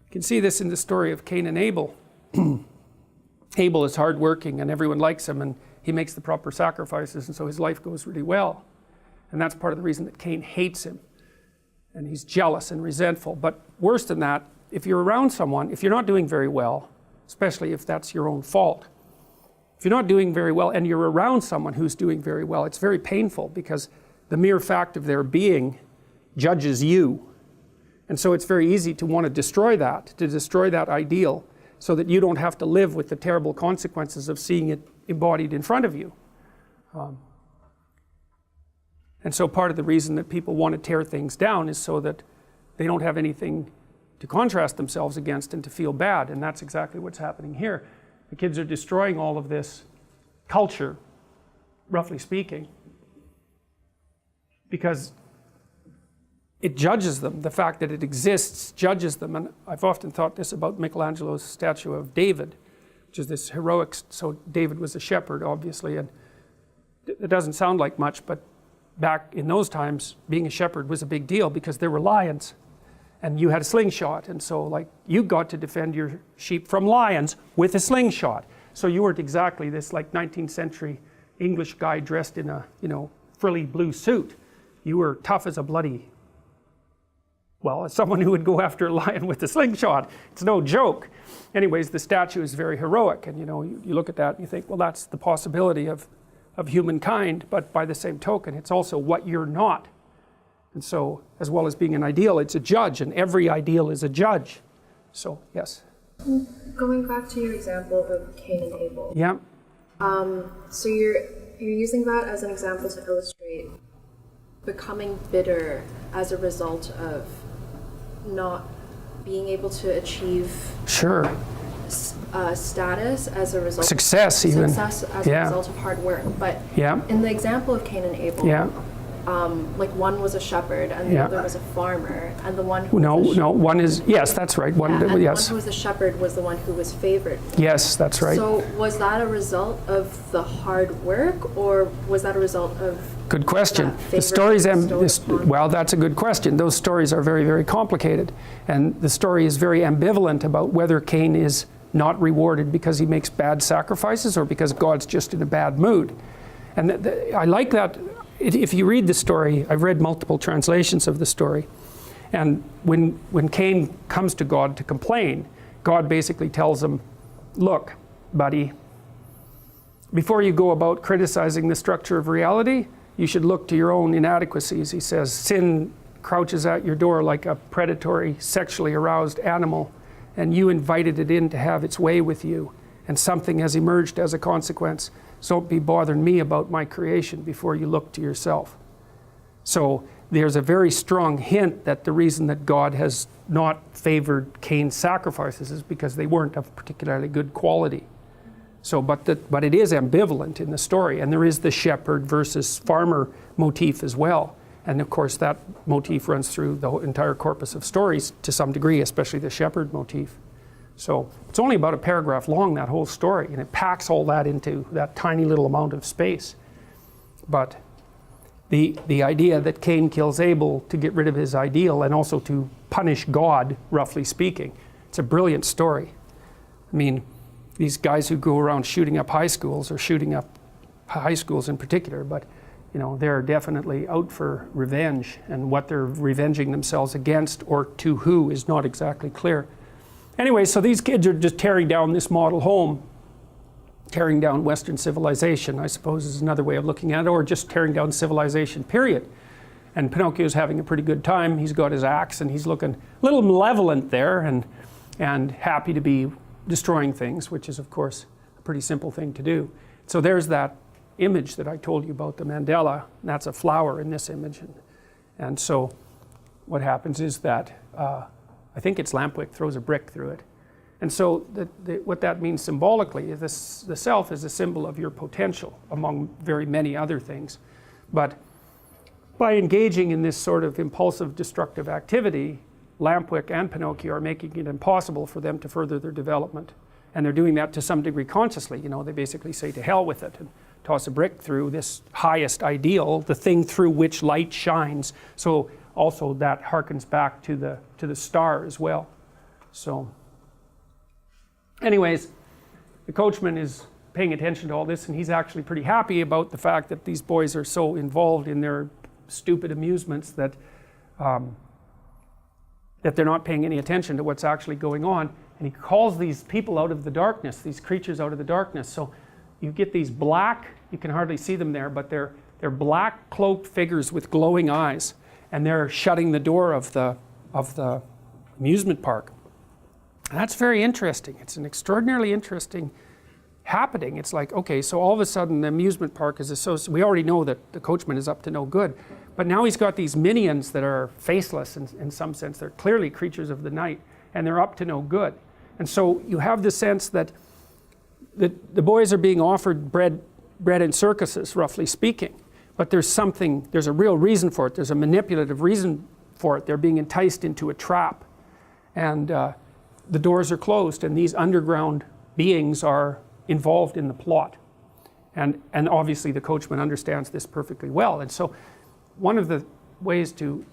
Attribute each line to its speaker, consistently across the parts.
Speaker 1: You can see this in the story of Cain and Abel. Abel is hardworking and everyone likes him, and he makes the proper sacrifices, and so his life goes really well. And that's part of the reason that Cain hates him. And he's jealous and resentful. But worse than that, if you're around someone, if you're not doing very well, especially if that's your own fault, if you're not doing very well and you're around someone who's doing very well, it's very painful, because the mere fact of their being judges you. And so it's very easy to want to destroy that ideal, so that you don't have to live with the terrible consequences of seeing it embodied in front of you. And so part of the reason that people want to tear things down is so that they don't have anything to contrast themselves against and to feel bad. And that's exactly what's happening here. The kids are destroying all of this culture, roughly speaking, because it judges them. The fact that it exists judges them. And I've often thought this about Michelangelo's statue of David, which is this heroic, so David was a shepherd, obviously, and it doesn't sound like much, but back in those times, being a shepherd was a big deal, because there were lions and you had a slingshot, and so like you got to defend your sheep from lions with a slingshot. So you weren't exactly this like 19th century English guy dressed in a, you know, frilly blue suit. You were tough as a bloody, well, as someone who would go after a lion with a slingshot. It's no joke. Anyways, the statue is very heroic, and you know, you look at that and you think, well, that's the possibility of humankind, but by the same token, it's also what you're not. And so, as well as being an ideal, it's a judge, and every ideal is a judge. So, yes?
Speaker 2: Going back to your example of Cain and Abel.
Speaker 1: Yeah.
Speaker 2: So you're using that as an example to illustrate becoming bitter as a result of not being able to achieve
Speaker 1: sure
Speaker 2: status as a result
Speaker 1: success
Speaker 2: of,
Speaker 1: even
Speaker 2: success as a result of hard work. But in the example of Cain and Abel, like one was a shepherd and the other was a farmer, and the one who
Speaker 1: one is, yes, that's right, one,
Speaker 2: and
Speaker 1: yes,
Speaker 2: the one who was a shepherd was the one who was favored.
Speaker 1: Yes, that's right.
Speaker 2: So was that a result of the hard work, or was that a result of
Speaker 1: good question. The stories, well, that's a good question. Those stories are very, very complicated, and the story is very ambivalent about whether Cain is not rewarded because he makes bad sacrifices or because God's just in a bad mood. And I like that. If you read the story, I've read multiple translations of the story, and when Cain comes to God to complain, God basically tells him, look, buddy, before you go about criticizing the structure of reality, you should look to your own inadequacies. He says, sin crouches at your door like a predatory, sexually aroused animal, and you invited it in to have its way with you, and something has emerged as a consequence. So don't be bothering me about my creation before you look to yourself. So there's a very strong hint that the reason that God has not favored Cain's sacrifices is because they weren't of particularly good quality. So, but it is ambivalent in the story, and there is the shepherd versus farmer motif as well. And of course that motif runs through the whole entire corpus of stories to some degree, especially the shepherd motif. So it's only about a paragraph long, that whole story, and it packs all that into that tiny little amount of space. But the idea that Cain kills Abel to get rid of his ideal and also to punish God, roughly speaking, it's a brilliant story. I mean, these guys who go around shooting up high schools, or shooting up high schools in particular, but you know, they're definitely out for revenge, and what they're revenging themselves against or to who is not exactly clear. Anyway, so these kids are just tearing down this model home, tearing down Western civilization, I suppose is another way of looking at it, or just tearing down civilization, period. And Pinocchio's having a pretty good time. He's got his axe and he's looking a little malevolent there, and happy to be destroying things, which is of course a pretty simple thing to do. So there's that image that I told you about, the mandala. That's a flower in this image, and so what happens is that I think it's Lampwick throws a brick through it, and so what that means symbolically is the self is a symbol of your potential among very many other things. But by engaging in this sort of impulsive destructive activity, Lampwick and Pinocchio are making it impossible for them to further their development. And they're doing that to some degree consciously. You know, they basically say to hell with it and toss a brick through this highest ideal, the thing through which light shines. So also that harkens back to the star as well. So anyways, the coachman is paying attention to all this, and he's actually pretty happy about the fact that these boys are so involved in their stupid amusements that that they're not paying any attention to what's actually going on. And he calls these people out of the darkness, these creatures out of the darkness. So you get these black, you can hardly see them there, but they're black cloaked figures with glowing eyes, and they're shutting the door of the amusement park. And that's very interesting. It's an extraordinarily interesting happening. It's like, okay, so all of a sudden the amusement park is associated, we already know that the coachman is up to no good, but now he's got these minions that are faceless in some sense. They're clearly creatures of the night, and they're up to no good. And so you have the sense that the boys are being offered bread in circuses, roughly speaking, but there's a real reason for it. There's a manipulative reason for it. They're being enticed into a trap, and the doors are closed, and these underground beings are involved in the plot. And obviously the coachman understands this perfectly well. And so one of the ways to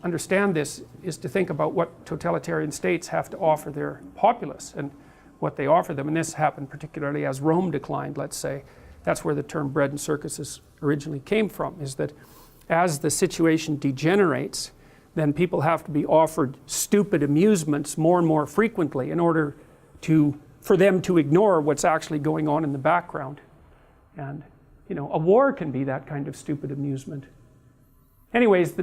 Speaker 1: understand this is to think about what totalitarian states have to offer their populace and what they offer them. And this happened particularly as Rome declined, let's say. That's where the term bread and circuses originally came from, is that as the situation degenerates, then people have to be offered stupid amusements more and more frequently in order for them to ignore what's actually going on in the background. And, a war can be that kind of stupid amusement. Anyways,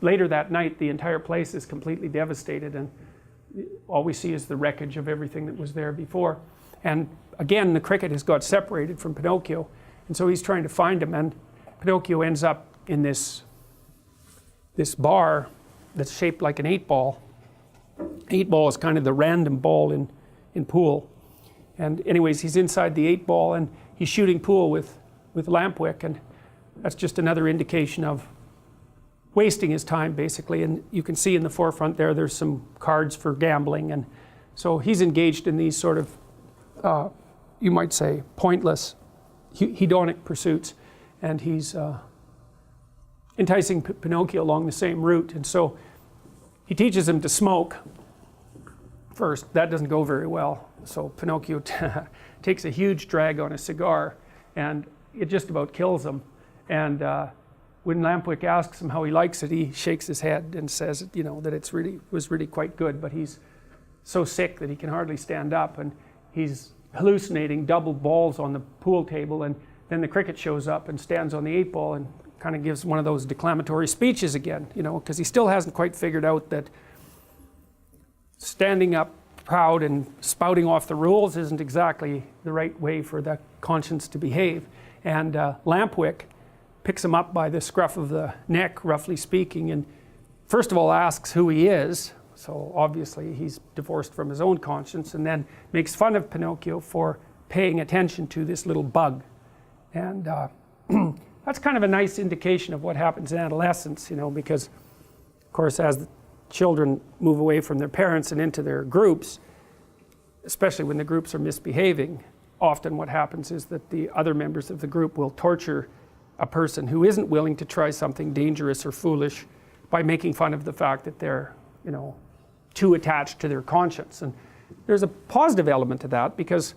Speaker 1: later that night, the entire place is completely devastated, and all we see is the wreckage of everything that was there before. And again, the cricket has got separated from Pinocchio, and so he's trying to find him, and Pinocchio ends up in this bar that's shaped like an 8-ball. 8-ball is kind of the random ball in pool. And anyways, he's inside the 8-ball, and he's shooting pool with Lampwick, and that's just another indication of wasting his time, basically. And you can see in the forefront there's some cards for gambling, and so he's engaged in these sort of, you might say, pointless, hedonic pursuits, and he's enticing Pinocchio along the same route. And so he teaches him to smoke first. That doesn't go very well. So Pinocchio takes a huge drag on a cigar, and it just about kills him. And when Lampwick asks him how he likes it, he shakes his head and says, that was really quite good, but he's so sick that he can hardly stand up, and he's hallucinating double balls on the pool table. And then the cricket shows up and stands on the 8-ball and kind of gives one of those declamatory speeches again, because he still hasn't quite figured out that standing up proud and spouting off the rules isn't exactly the right way for the conscience to behave. And Lampwick picks him up by the scruff of the neck, roughly speaking, and first of all asks who he is. So obviously he's divorced from his own conscience, and then makes fun of Pinocchio for paying attention to this little bug. And that's kind of a nice indication of what happens in adolescence, because of course as the children move away from their parents and into their groups, especially when the groups are misbehaving, often what happens is that the other members of the group will torture a person who isn't willing to try something dangerous or foolish by making fun of the fact that they're, too attached to their conscience. And there's a positive element to that, because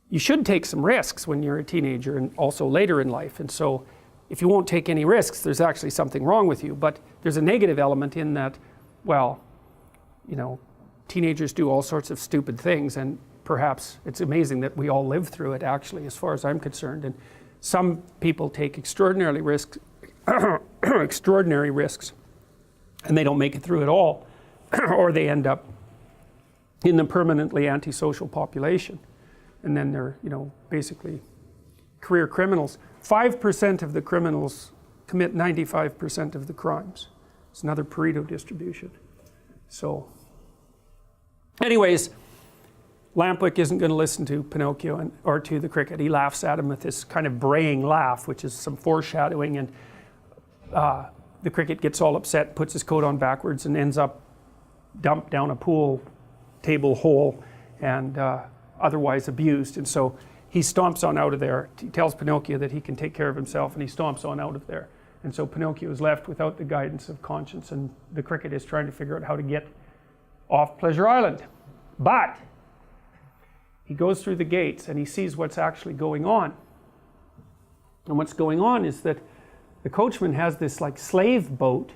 Speaker 1: you should take some risks when you're a teenager and also later in life. And so if you won't take any risks, there's actually something wrong with you. But there's a negative element in that, teenagers do all sorts of stupid things, and perhaps it's amazing that we all live through it, actually, as far as I'm concerned. And some people take extraordinary risks, and they don't make it through at all, or they end up in the permanently antisocial population. And then they're, basically career criminals. 5% of the criminals commit 95% of the crimes. It's another Pareto distribution. So, anyways, Lampwick isn't going to listen to Pinocchio or to the cricket. He laughs at him with this kind of braying laugh, which is some foreshadowing, and the cricket gets all upset, puts his coat on backwards, and ends up dumped down a pool table hole and otherwise abused. And so he stomps on out of there. He tells Pinocchio that he can take care of himself, and he stomps on out of there. And so Pinocchio is left without the guidance of conscience, and the cricket is trying to figure out how to get off Pleasure Island. But he goes through the gates and he sees what's actually going on. And what's going on is that the coachman has this like slave boat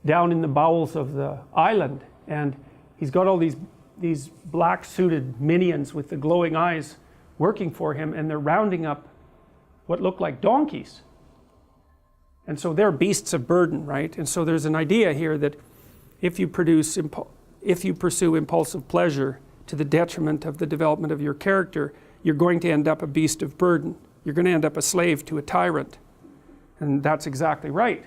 Speaker 1: down in the bowels of the island, and he's got all these black suited minions with the glowing eyes working for him, and they're rounding up what look like donkeys. And so they're beasts of burden, right? And so there's an idea here that if you pursue impulsive pleasure to the detriment of the development of your character, you're going to end up a beast of burden. You're going to end up a slave to a tyrant. And that's exactly right.